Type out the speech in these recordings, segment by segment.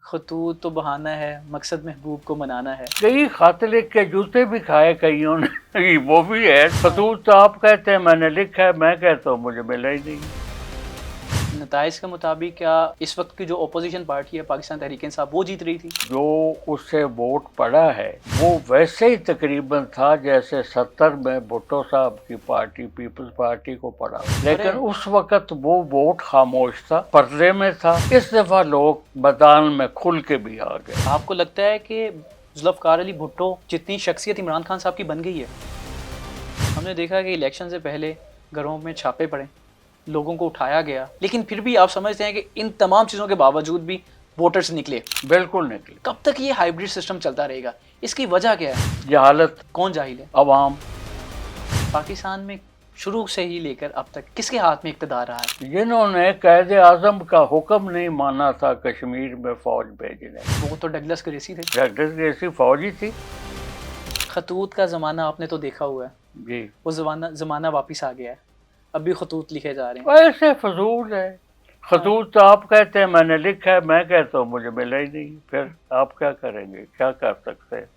खतूत तो बहाना है, मकसद महबूब को मनाना है। कई खत लिख के जूते भी खाए कईयों ने वो भी है। खतूत तो आप कहते हैं मैंने लिखा है, मैं कहता हूँ मुझे मिला ही नहीं। नताइज के मुताबिक क्या इस वक्त की जो अपोजिशन पार्टी है पाकिस्तान तहरीक इंसाफ वो जीत रही थी? जो उससे वोट पड़ा है वो वैसे ही तकरीबन था जैसे 70 में भुट्टो साहब की पार्टी पीपल्स पार्टी को पड़ा, लेकिन उस वक्त वो वोट खामोश था, पर्दे में था। इस दफा लोग मैदान में खुल के भी आ गए। आपको लगता है कि जुल्फ़िकार अली भुट्टो जितनी शख्सियत इमरान खान साहब की बन गई है? हमने देखा कि इलेक्शन से पहले घरों में छापे पड़े, लोगों को उठाया गया, लेकिन फिर भी आप समझते हैं कि इन तमाम चीज़ों के बावजूद भी वोटर्स निकले? बिल्कुल निकले। कब तक ये हाइब्रिड सिस्टम चलता रहेगा? इसकी वजह क्या है? जहालत। कौन जाहिल है? अवाम। पाकिस्तान में शुरू से ही लेकर अब तक किसके हाथ में इक़्तिदार रहा है? जिन्होंने कायदे आज़म का हुक्म नहीं माना था कश्मीर में फौज भेजने, वो तो डगलस ग्रेसी थे। डगलस ग्रेसी फौज ही थी। खतूत का ज़माना आपने तो देखा हुआ है जी, वो ज़माना वापस आ गया है, अब भी खतूत लिखे जा रहे हैं। ऐसे फजूल है। खतूत तो आप कहते हैं मैंने लिखा है, मैं कहता हूँ मुझे मिला ही नहीं। फिर आप क्या करेंगे, क्या कर सकते हैं?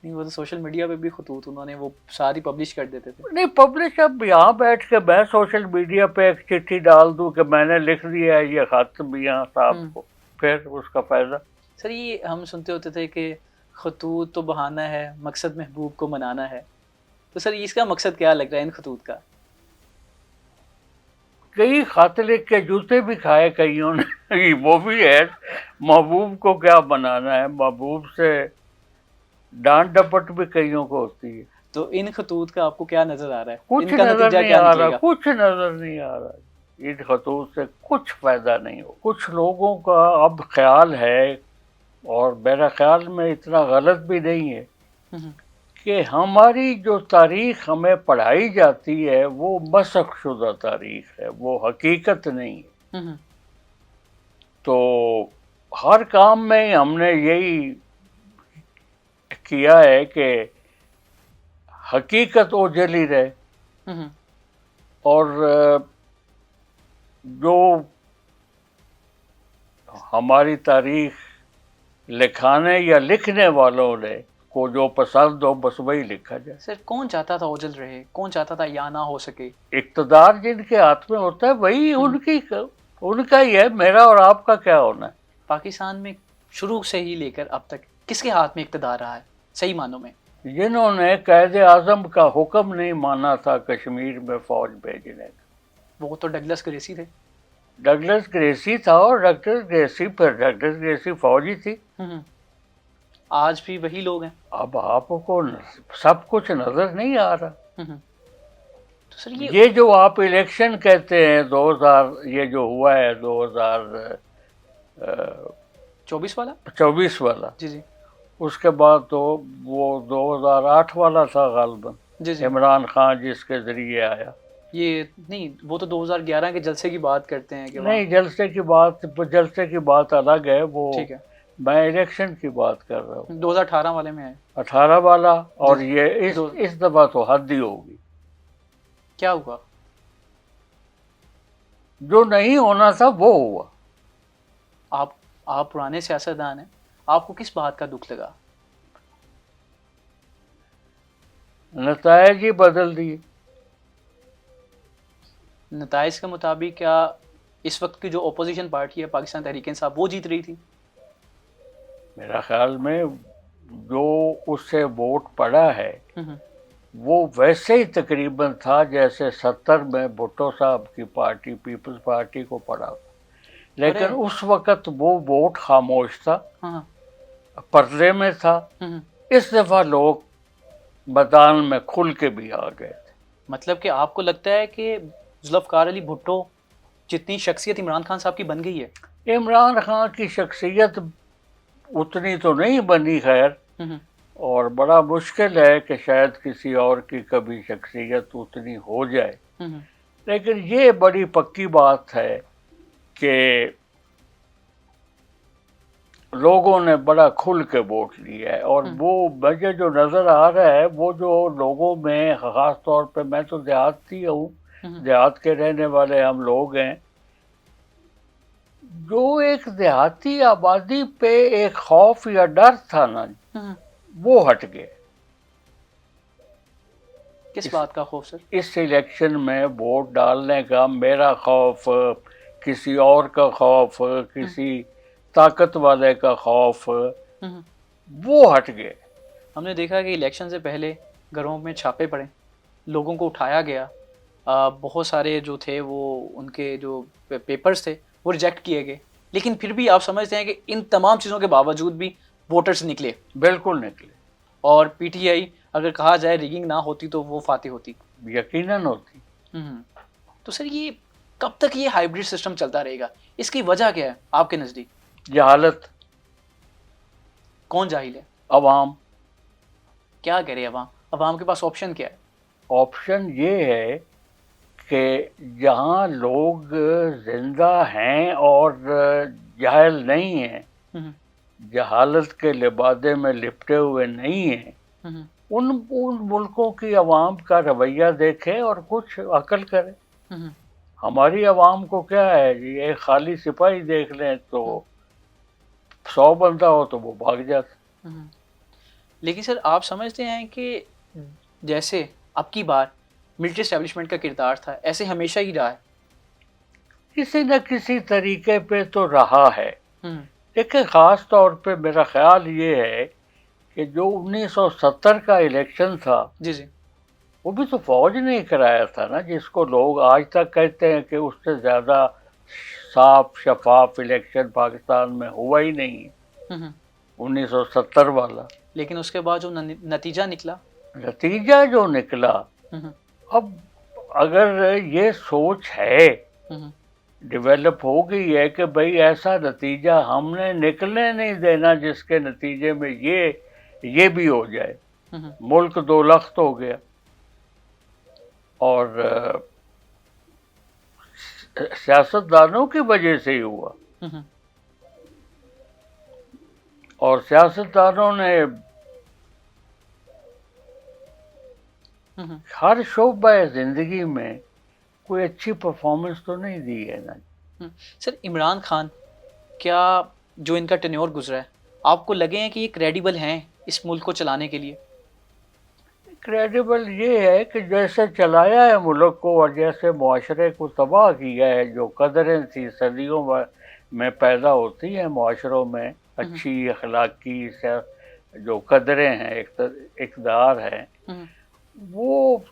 नहीं, वो तो सोशल मीडिया पे भी खतूत उन्होंने वो सारी पब्लिश कर देते थे। नहीं पब्लिश, अब यहाँ बैठ के मैं सोशल मीडिया पे एक चिट्ठी डाल दूं कि मैंने लिख दिया है ये खत मियां साहब को, फिर उसका फायदा? सर ये हम सुनते होते थे कि खतूत तो बहाना है, मकसद महबूब को मनाना है, तो सर इसका मकसद क्या लग रहा है इन खतूत का? कई खत लिख के जूते भी खाए कईयों ने वो भी है। महबूब को क्या बनाना है, महबूब से डांट डपट भी कईयों को होती है। तो इन खतूत का आपको क्या नजर आ रहा है? कुछ इनका नजर नतीजा नहीं क्या आ रहा, निकलेगा? कुछ नजर नहीं आ रहा। इन खतूत से कुछ फायदा नहीं हो। कुछ लोगों का अब ख्याल है, और मेरा ख्याल में इतना गलत भी नहीं है, कि हमारी जो तारीख हमें पढ़ाई जाती है वो मसख शुदा तारीख है, वो हकीकत नहीं है। तो हर काम में हमने यही किया है कि हकीकत ओझली रहे, और जो हमारी तारीख लिखाने या लिखने वालों ने को जो पसंद हो बस वही लिखा जाए। सर कौन चाहता था ओझल रहे, कौन चाहता था या ना हो सके? इक़्तिदार जिनके हाथ में होता है वही उनका ही है, मेरा और आपका क्या होना है? पाकिस्तान में शुरू से ही लेकर अब तक किसके हाथ में इक़्तिदार रहा है सही मानों में? जिन्होंने कायदे आज़म का हुक्म नहीं माना था कश्मीर में फौज भेजने का। वो तो डगलस ग्रेसी थे। डगलस ग्रेसी था, और डगलस ग्रेसी पर डगलस ग्रेसी फौज ही थी। आज भी वही लोग हैं। अब आपको सब कुछ नजर नहीं आ रहा। तो सर ये जो आप इलेक्शन कहते हैं 2000, ये जो हुआ है 2024 वाला, 24 वाला, जी जी, उसके बाद तो वो 2008 वाला था गालिबन, जी जी, इमरान खान जिसके जरिए आया। ये नहीं, वो तो 2011 के जलसे की बात करते हैं कि नहीं, जलसे की बात अलग है, वो ठीक है, मैं इलेक्शन की बात कर रहा हूँ। 2018 वाले में है। 18 वाला, और ये इस दफा तो हद ही होगी। क्या हुआ? जो नहीं होना था वो हुआ। आप पुराने सियासतदान हैं, आपको किस बात का दुख लगा? नतायज ही बदल दिए। नताइज के मुताबिक क्या इस वक्त की जो अपोजिशन पार्टी है पाकिस्तान तहरीक इंसाफ वो जीत रही थी? मेरा ख्याल में जो उससे वोट पड़ा है वो वैसे ही तकरीबन था जैसे 70 में भुट्टो साहब की पार्टी पीपल्स पार्टी को पड़ा था, लेकिन उस वक्त वो वोट खामोश था, पर्दे में था। इस दफा लोग मैदान में खुल के भी आ गए थे। मतलब कि आपको लगता है कि जुल्फ़िकार अली भुट्टो जितनी शख्सियत इमरान खान साहब की बन गई है? इमरान खान की शख्सियत उतनी तो नहीं बनी खैर, और बड़ा मुश्किल है कि शायद किसी और की कभी शख्सियत उतनी हो जाए, लेकिन ये बड़ी पक्की बात है कि लोगों ने बड़ा खुल के वोट लिया है। और वो मुझे जो नज़र आ रहा है वो जो लोगों में, ख़ास तौर पे मैं तो देहाती हूँ, देहात के रहने वाले हम लोग हैं, जो एक देहाती आबादी पे एक खौफ या डर था ना, वो हट गया। किस बात का खौफ सर? इस इलेक्शन में वोट डालने का मेरा खौफ, किसी और का खौफ, किसी ताकत वाले का खौफ, वो हट गए। हमने देखा कि इलेक्शन से पहले घरों में छापे पड़े, लोगों को उठाया गया, बहुत सारे जो थे वो उनके जो पेपर्स थे वो रिजेक्ट किए गए, लेकिन फिर भी आप समझते हैं कि इन तमाम चीज़ों के बावजूद भी वोटर्स निकले। बिल्कुल निकले। और पीटीआई अगर कहा जाए रिगिंग ना होती तो वो फातेह होती। यकीनन होती। तो सर ये कब तक ये हाइब्रिड सिस्टम चलता रहेगा? इसकी वजह क्या है आपके नज़दीक? जहालत। कौन जाहिल है? अवाम। क्या करे अवाम? अवाम के पास ऑप्शन क्या है? ऑप्शन ये है कि जहाँ लोग जिंदा हैं और जाहिल नहीं हैं, जहालत के लिबादे में लिपटे हुए नहीं हैं, उन मुल्कों की अवाम का रवैया देखें और कुछ अकल करें। हमारी अवाम को क्या है जी, एक खाली सिपाही देख लें तो 100 बंदा हो तो वो भाग जाता। लेकिन सर आप समझते हैं कि जैसे अब की बार मिलिट्री एस्टेब्लिशमेंट का किरदार था, ऐसे हमेशा ही रहा है? किसी न किसी तरीके पे तो रहा है, लेकिन ख़ास तौर पे मेरा ख्याल ये है कि जो 1970 का इलेक्शन था, जी जी, वो भी तो फौज ने कराया था ना, जिसको लोग आज तक कहते हैं कि उससे ज़्यादा साफ शफाफ इलेक्शन पाकिस्तान में हुआ ही नहीं है, 1970 वाला। लेकिन उसके बाद जो नतीजा निकला, नतीजा जो निकला, अब अगर ये सोच है, डेवलप हो गई है कि भाई ऐसा नतीजा हमने निकलने नहीं देना जिसके नतीजे में ये भी हो जाए, मुल्क दो लख्त हो गया। और सियासतदानों की वजह से ही हुआ, और सियासतदानों ने हर शोबे जिंदगी में कोई अच्छी परफॉर्मेंस तो नहीं दी है ना। सर इमरान खान, क्या जो इनका टेन्योर गुजरा है, आपको लगे हैं कि ये क्रेडिबल हैं इस मुल्क को चलाने के लिए? क्रेडिबल ये है कि जैसे चलाया है मुल्क को और जैसे मुआशरे को तबाह किया है, जो कदरें थी सदियों में पैदा होती हैं मुआशरों में, अच्छी अखलाकी से जो कदरें हैं, इक़्तिदार हैं, वो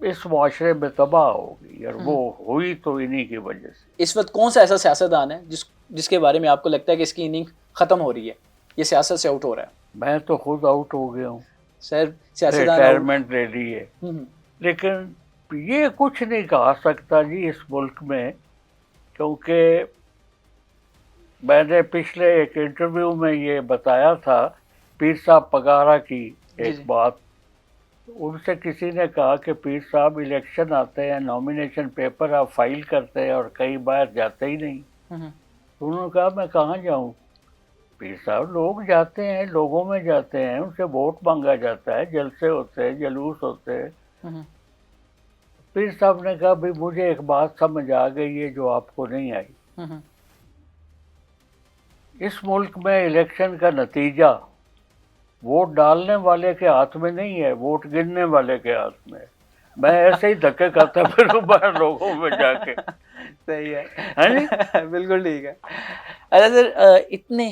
इस मुआशरे में तबाह हो गई, और वो हुई तो इन्हीं की वजह से। इस वक्त कौन सा ऐसा सियासतदान है जिसके बारे में आपको लगता है कि इसकी इनिंग ख़त्म हो रही है, ये सियासत से आउट हो रहा है? मैं तो खुद आउट हो गया हूँ सर, सियासतदान रिटायरमेंट ले ली है, लेकिन ये कुछ नहीं कहा सकता जी इस मुल्क में, क्योंकि मैंने पिछले एक इंटरव्यू में ये बताया था, पीर साहब पगारा की एक बात। उनसे किसी ने कहा कि पीर साहब इलेक्शन आते हैं, नॉमिनेशन पेपर आप फाइल करते हैं और कई बार जाते ही नहीं। तो उन्होंने कहा मैं कहाँ जाऊँ? पीर साहब लोग जाते हैं, लोगों में जाते हैं, उनसे वोट मांगा जाता है, जलसे होते हैं, जलूस होते हैं। पीर साहब ने कहा भाई मुझे एक बात समझ आ गई है जो आपको नहीं आई। इस मुल्क में इलेक्शन का नतीजा वोट डालने वाले के हाथ में नहीं है, वोट गिनने वाले के हाथ में। मैं ऐसे ही धक्के खाता फिरूं बाहर लोगों में जाके। सही है, बिल्कुल ठीक है। अच्छा सर, इतने